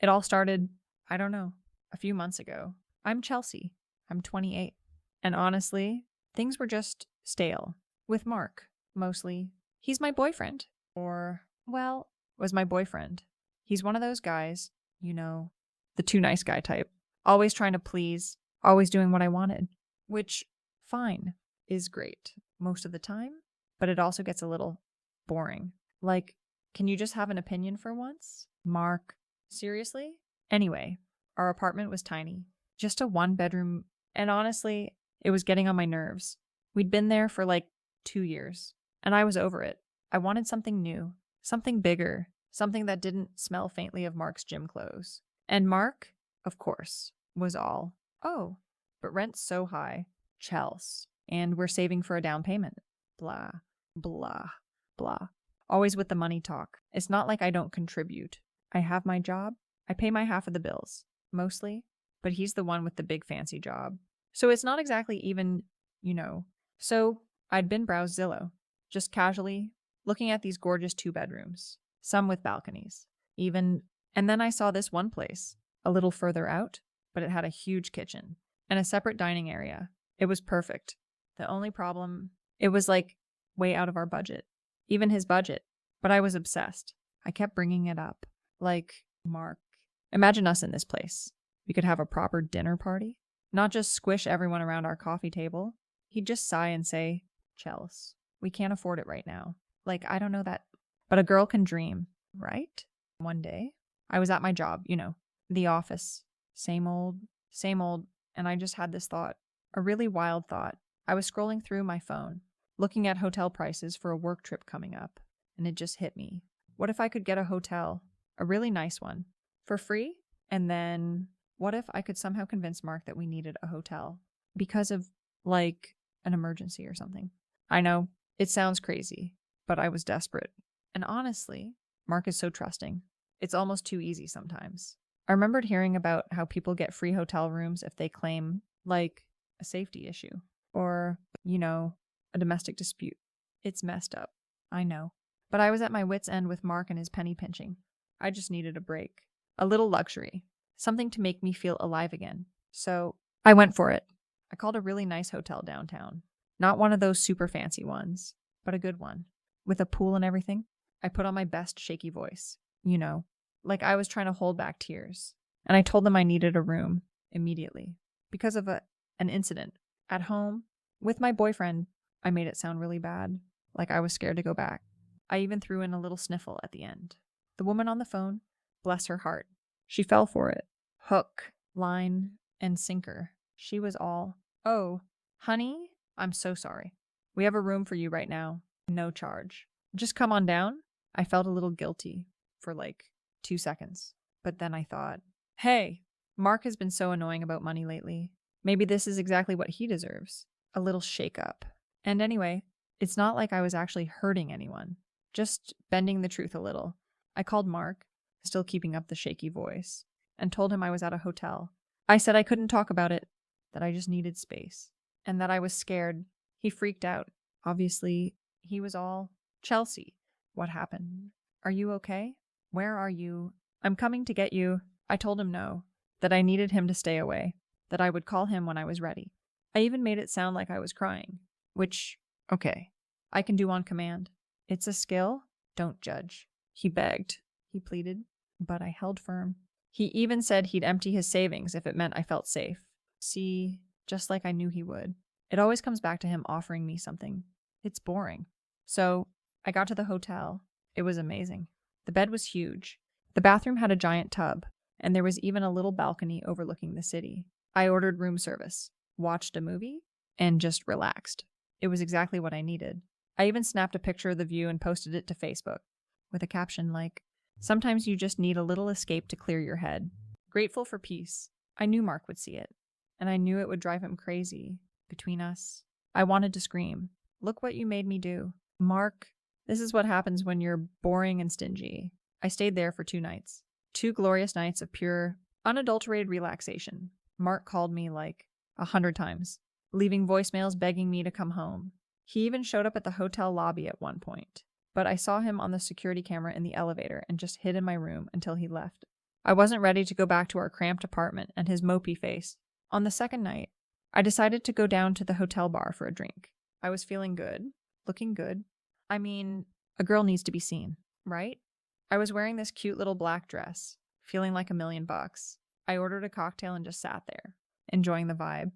It all started, I don't know, a few months ago. I'm Chelsea. I'm 28. And honestly, things were just stale. With Mark, mostly. He's my boyfriend. Or, well, was my boyfriend. He's one of those guys, the too nice guy type. Always trying to please, always doing what I wanted. Which, fine, is great most of the time, but it also gets a little boring. Like, can you just have an opinion for once? Mark, seriously? Anyway, our apartment was tiny. Just a 1-bedroom, and honestly, it was getting on my nerves. We'd been there for like 2 years, and I was over it. I wanted something new, something bigger, something that didn't smell faintly of Mark's gym clothes. And Mark, of course, was all, oh, but rent's so high. Chels. And we're saving for a down payment. Blah, blah, blah. Always with the money talk. It's not like I don't contribute. I have my job. I pay my half of the bills, mostly, but he's the one with the big fancy job. So it's not exactly even, So I'd been browse Zillow, just casually, looking at these gorgeous 2-bedrooms, some with balconies. And then I saw this one place, a little further out, but it had a huge kitchen and a separate dining area. It was perfect. The only problem, it was like way out of our budget, even his budget, but I was obsessed. I kept bringing it up. Like, Mark, imagine us in this place. We could have a proper dinner party, not just squish everyone around our coffee table. He'd just sigh and say, Chels, we can't afford it right now. Like, I don't know that, but a girl can dream, right? One day, I was at my job, the office, same old, and I just had this thought, a really wild thought. I was scrolling through my phone, looking at hotel prices for a work trip coming up, and it just hit me. What if I could get a hotel, a really nice one, for free? And then what if I could somehow convince Mark that we needed a hotel because of, like, an emergency or something? I know, it sounds crazy, but I was desperate. And honestly, Mark is so trusting. It's almost too easy sometimes. I remembered hearing about how people get free hotel rooms if they claim, like, a safety issue or, a domestic dispute. It's messed up. I know. But I was at my wit's end with Mark and his penny pinching. I just needed a break. A little luxury. Something to make me feel alive again. So I went for it. I called a really nice hotel downtown. Not one of those super fancy ones, but a good one. With a pool and everything. I put on my best shaky voice. Like I was trying to hold back tears. And I told them I needed a room immediately. Because of an incident. At home, with my boyfriend, I made it sound really bad. Like I was scared to go back. I even threw in a little sniffle at the end. The woman on the phone, bless her heart, she fell for it. Hook, line, and sinker. She was all, oh, honey, I'm so sorry. We have a room for you right now. No charge. Just come on down. I felt a little guilty for like 2 seconds. But then I thought, hey, Mark has been so annoying about money lately. Maybe this is exactly what he deserves. A little shake-up. And anyway, it's not like I was actually hurting anyone. Just bending the truth a little. I called Mark, still keeping up the shaky voice, and told him I was at a hotel. I said I couldn't talk about it, that I just needed space, and that I was scared. He freaked out. Obviously, he was all, Chelsea, what happened? Are you okay? Where are you? I'm coming to get you. I told him no, that I needed him to stay away, that I would call him when I was ready. I even made it sound like I was crying, which, okay, I can do on command. It's a skill. Don't judge. He begged. He pleaded, but I held firm. He even said he'd empty his savings if it meant I felt safe. See, just like I knew he would. It always comes back to him offering me something. It's boring. So I got to the hotel. It was amazing. The bed was huge. The bathroom had a giant tub, and there was even a little balcony overlooking the city. I ordered room service, watched a movie, and just relaxed. It was exactly what I needed. I even snapped a picture of the view and posted it to Facebook, with a caption like, sometimes you just need a little escape to clear your head. Grateful for peace. I knew Mark would see it, and I knew it would drive him crazy. Between us, I wanted to scream, look what you made me do. Mark, this is what happens when you're boring and stingy. I stayed there for 2 nights. 2 glorious nights of pure, unadulterated relaxation. Mark called me like 100 times, leaving voicemails begging me to come home. He even showed up at the hotel lobby at one point, but I saw him on the security camera in the elevator and just hid in my room until he left. I wasn't ready to go back to our cramped apartment and his mopey face. On the second night, I decided to go down to the hotel bar for a drink. I was feeling good, looking good. I mean, a girl needs to be seen, right? I was wearing this cute little black dress, feeling like $1,000,000. I ordered a cocktail and just sat there, enjoying the vibe.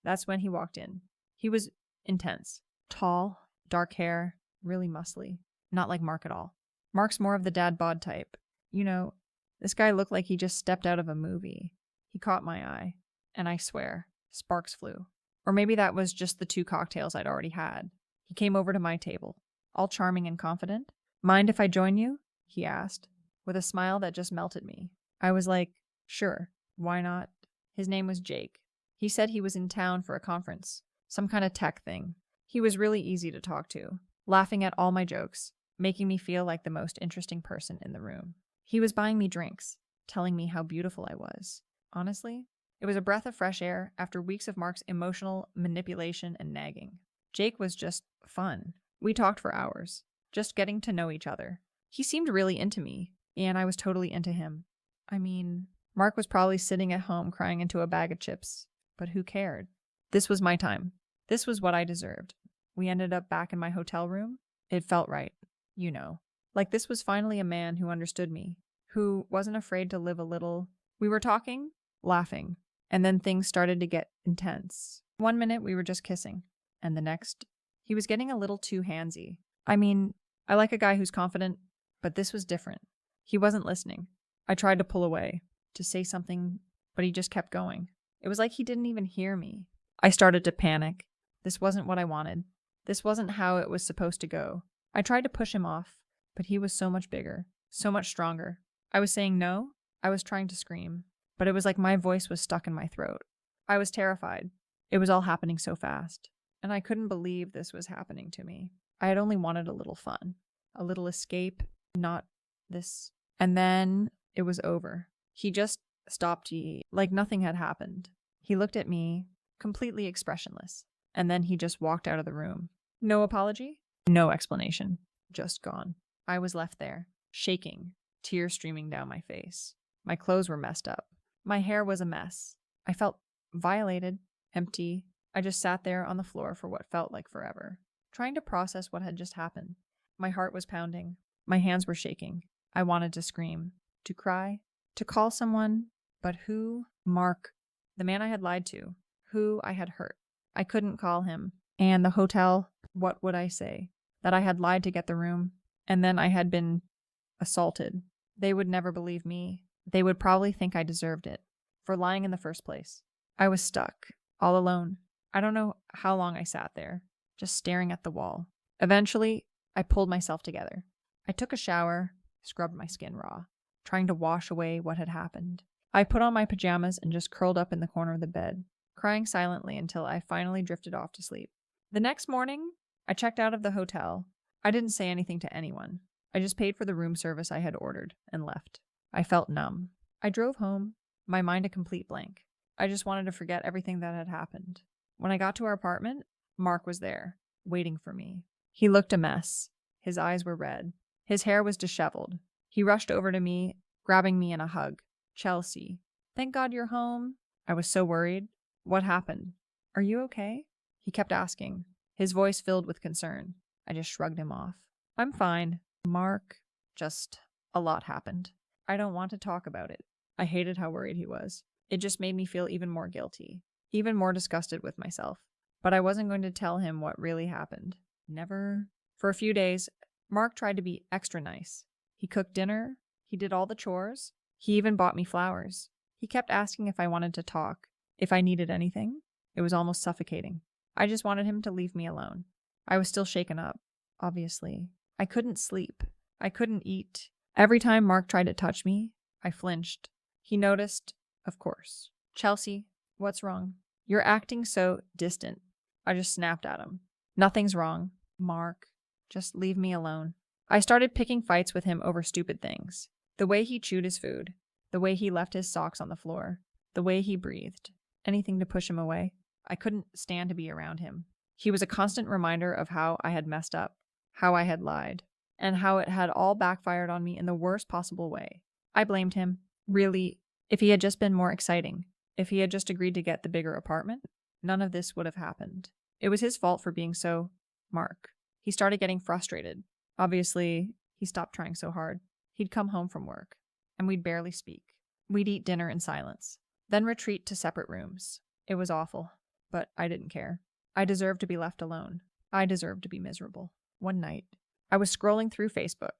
That's when he walked in. He was intense, tall, dark hair, really muscly, not like Mark at all. Mark's more of the dad bod type. You know, this guy looked like he just stepped out of a movie. He caught my eye, and I swear, sparks flew. Or maybe that was just the 2 cocktails I'd already had. He came over to my table, all charming and confident. "Mind if I join you?" he asked, with a smile that just melted me. I was like, sure, why not? His name was Jake. He said he was in town for a conference, some kind of tech thing. He was really easy to talk to, laughing at all my jokes, making me feel like the most interesting person in the room. He was buying me drinks, telling me how beautiful I was. Honestly, it was a breath of fresh air after weeks of Mark's emotional manipulation and nagging. Jake was just fun. We talked for hours, just getting to know each other. He seemed really into me, and I was totally into him. I mean, Mark was probably sitting at home crying into a bag of chips, but who cared? This was my time. This was what I deserved. We ended up back in my hotel room. It felt right, you know. Like this was finally a man who understood me, who wasn't afraid to live a little. We were talking, laughing, and then things started to get intense. One minute we were just kissing, and the next, he was getting a little too handsy. I mean, I like a guy who's confident, but this was different. He wasn't listening. I tried to pull away, to say something, but he just kept going. It was like he didn't even hear me. I started to panic. This wasn't what I wanted. This wasn't how it was supposed to go. I tried to push him off, but he was so much bigger, so much stronger. I was saying no. I was trying to scream, but it was like my voice was stuck in my throat. I was terrified. It was all happening so fast, and I couldn't believe this was happening to me. I had only wanted a little fun, a little escape, not this. And then it was over. He just stopped like nothing had happened. He looked at me, completely expressionless, and then he just walked out of the room. No apology, no explanation, just gone. I was left there, shaking, tears streaming down my face. My clothes were messed up. My hair was a mess. I felt violated, empty. I just sat there on the floor for what felt like forever, trying to process what had just happened. My heart was pounding. My hands were shaking. I wanted to scream, to cry, to call someone, but who? Mark, the man I had lied to, who I had hurt. I couldn't call him. And the hotel, what would I say? That I had lied to get the room, and then I had been assaulted. They would never believe me. They would probably think I deserved it for lying in the first place. I was stuck, all alone. I don't know how long I sat there, just staring at the wall. Eventually, I pulled myself together. I took a shower, scrubbed my skin raw, trying to wash away what had happened. I put on my pajamas and just curled up in the corner of the bed, crying silently until I finally drifted off to sleep. The next morning, I checked out of the hotel. I didn't say anything to anyone. I just paid for the room service I had ordered and left. I felt numb. I drove home, my mind a complete blank. I just wanted to forget everything that had happened. When I got to our apartment, Mark was there, waiting for me. He looked a mess. His eyes were red. His hair was disheveled. He rushed over to me, grabbing me in a hug. "Chelsea, thank God you're home." I was so worried. "What happened? Are you okay?" He kept asking, his voice filled with concern. I just shrugged him off. "I'm fine." "Mark, just a lot happened. I don't want to talk about it." I hated how worried he was. It just made me feel even more guilty, even more disgusted with myself. But I wasn't going to tell him what really happened. Never. For a few days, Mark tried to be extra nice. He cooked dinner. He did all the chores. He even bought me flowers. He kept asking if I wanted to talk, if I needed anything. It was almost suffocating. I just wanted him to leave me alone. I was still shaken up, obviously. I couldn't sleep. I couldn't eat. Every time Mark tried to touch me, I flinched. He noticed, of course. "Chelsea, what's wrong? You're acting so distant." I just snapped at him. "Nothing's wrong. Mark, just leave me alone." I started picking fights with him over stupid things. The way he chewed his food. The way he left his socks on the floor. The way he breathed. Anything to push him away. I couldn't stand to be around him. He was a constant reminder of how I had messed up, how I had lied, and how it had all backfired on me in the worst possible way. I blamed him. Really, if he had just been more exciting, if he had just agreed to get the bigger apartment, none of this would have happened. It was his fault for being so Mark. He started getting frustrated. Obviously, he stopped trying so hard. He'd come home from work, and we'd barely speak. We'd eat dinner in silence, then retreat to separate rooms. It was awful, but I didn't care. I deserved to be left alone. I deserved to be miserable. One night, I was scrolling through Facebook,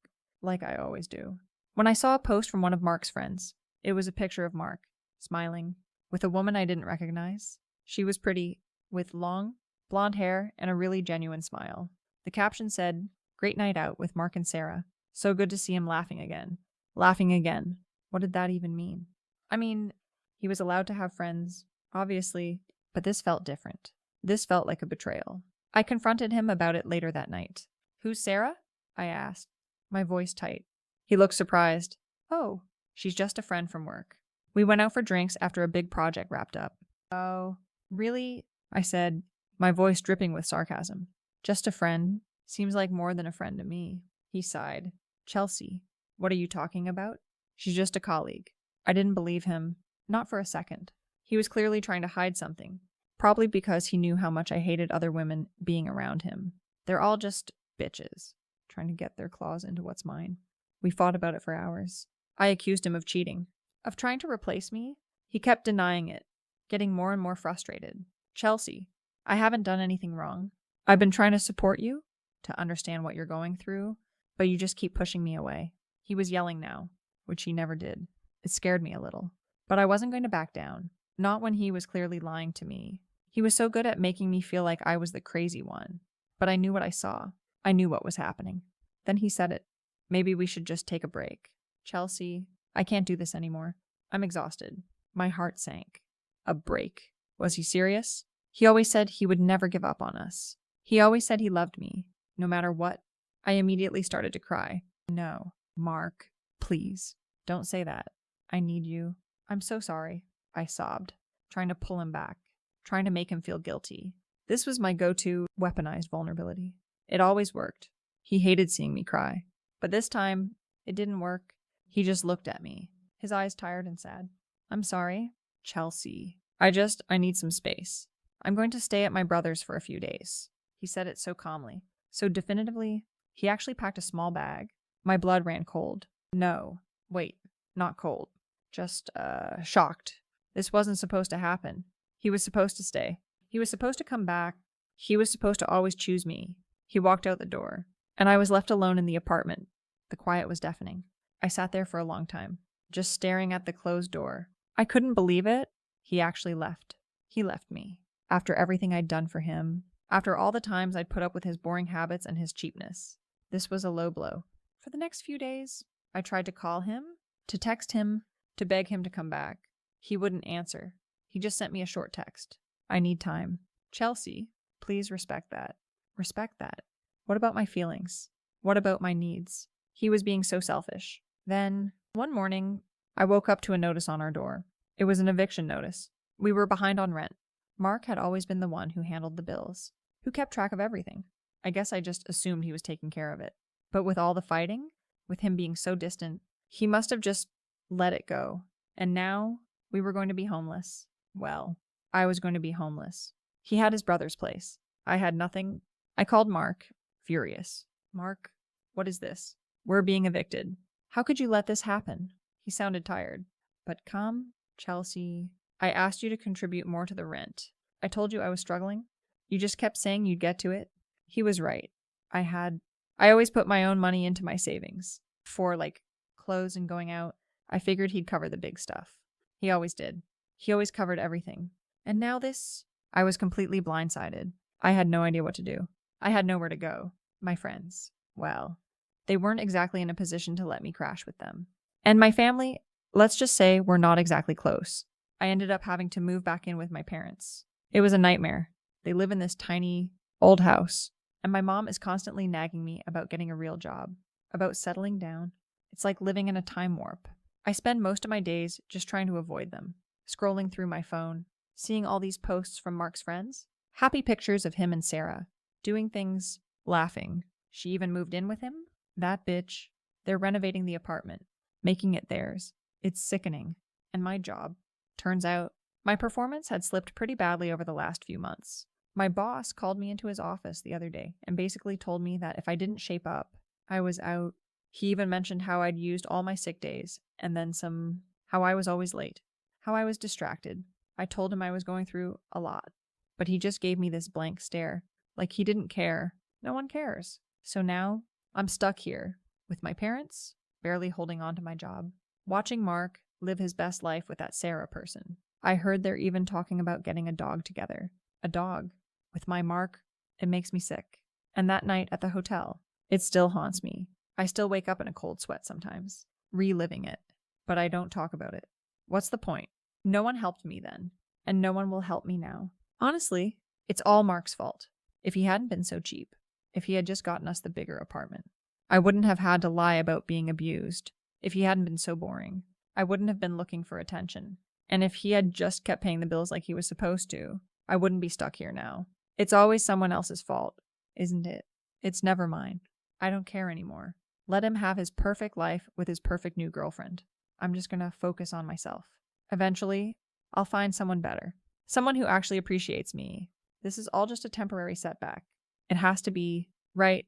like I always do, when I saw a post from one of Mark's friends. It was a picture of Mark, smiling, with a woman I didn't recognize. She was pretty, with long, blonde hair and a really genuine smile. The caption said, "Great night out with Mark and Sarah. So good to see him laughing again." Laughing again. What did that even mean? I mean, he was allowed to have friends, obviously, but this felt different. This felt like a betrayal. I confronted him about it later that night. "Who's Sarah?" I asked, my voice tight. He looked surprised. "Oh, she's just a friend from work. We went out for drinks after a big project wrapped up." "Oh, really?" I said, my voice dripping with sarcasm. "Just a friend? Seems like more than a friend to me." He sighed. "Chelsea, what are you talking about? She's just a colleague." I didn't believe him. Not for a second. He was clearly trying to hide something. Probably because he knew how much I hated other women being around him. They're all just bitches, trying to get their claws into what's mine. We fought about it for hours. I accused him of cheating, of trying to replace me. He kept denying it, getting more and more frustrated. "Chelsea, I haven't done anything wrong. I've been trying to support you, to understand what you're going through, but you just keep pushing me away." He was yelling now, which he never did. It scared me a little. But I wasn't going to back down. Not when he was clearly lying to me. He was so good at making me feel like I was the crazy one. But I knew what I saw. I knew what was happening. Then he said it. "Maybe we should just take a break. Chelsea, I can't do this anymore. I'm exhausted." My heart sank. A break. Was he serious? He always said he would never give up on us. He always said he loved me, no matter what. I immediately started to cry. "No, Mark, please, don't say that. I need you. I'm so sorry," I sobbed, trying to pull him back, trying to make him feel guilty. This was my go-to weaponized vulnerability. It always worked. He hated seeing me cry. But this time, it didn't work. He just looked at me, his eyes tired and sad. "I'm sorry, Chelsea. I need some space. I'm going to stay at my brother's for a few days." He said it so calmly, so definitively. He actually packed a small bag. My blood ran cold. No, wait, not cold. Just, shocked. This wasn't supposed to happen. He was supposed to stay. He was supposed to come back. He was supposed to always choose me. He walked out the door, and I was left alone in the apartment. The quiet was deafening. I sat there for a long time, just staring at the closed door. I couldn't believe it. He actually left. He left me. After everything I'd done for him. After all the times I'd put up with his boring habits and his cheapness. This was a low blow. For the next few days, I tried to call him, to text him, to beg him to come back. He wouldn't answer. He just sent me a short text. "I need time. Chelsea, please respect that." Respect that? What about my feelings? What about my needs? He was being so selfish. Then, one morning, I woke up to a notice on our door. It was an eviction notice. We were behind on rent. Mark had always been the one who handled the bills, who kept track of everything. I guess I just assumed he was taking care of it. But with all the fighting, with him being so distant, he must have just let it go. And now, we were going to be homeless. Well, I was going to be homeless. He had his brother's place. I had nothing. I called Mark, furious. "Mark, what is this? We're being evicted. How could you let this happen?" He sounded tired. "But come, Chelsea. I asked you to contribute more to the rent. I told you I was struggling. You just kept saying you'd get to it." He was right. I always put my own money into my savings. For, clothes and going out, I figured he'd cover the big stuff. He always did. He always covered everything. And now this? I was completely blindsided. I had no idea what to do. I had nowhere to go. My friends, well, they weren't exactly in a position to let me crash with them. And my family, let's just say, were not exactly close. I ended up having to move back in with my parents. It was a nightmare. They live in this tiny, old house. And my mom is constantly nagging me about getting a real job, about settling down. It's like living in a time warp. I spend most of my days just trying to avoid them, scrolling through my phone, seeing all these posts from Mark's friends, happy pictures of him and Sarah, doing things, laughing. She even moved in with him? That bitch. They're renovating the apartment, making it theirs. It's sickening. And my job. Turns out, my performance had slipped pretty badly over the last few months. My boss called me into his office the other day and basically told me that if I didn't shape up, I was out. He even mentioned how I'd used all my sick days and then some, how I was always late, how I was distracted. I told him I was going through a lot, but he just gave me this blank stare, like he didn't care. No one cares. So now I'm stuck here with my parents, barely holding on to my job, watching Mark live his best life with that Sarah person. I heard they're even talking about getting a dog together. A dog. With my Mark, it makes me sick. And that night at the hotel, it still haunts me. I still wake up in a cold sweat sometimes, reliving it. But I don't talk about it. What's the point? No one helped me then, and no one will help me now. Honestly, it's all Mark's fault. If he hadn't been so cheap, if he had just gotten us the bigger apartment, I wouldn't have had to lie about being abused. If he hadn't been so boring, I wouldn't have been looking for attention. And if he had just kept paying the bills like he was supposed to, I wouldn't be stuck here now. It's always someone else's fault, isn't it? It's never mine. I don't care anymore. Let him have his perfect life with his perfect new girlfriend. I'm just gonna focus on myself. Eventually, I'll find someone better. Someone who actually appreciates me. This is all just a temporary setback. It has to be right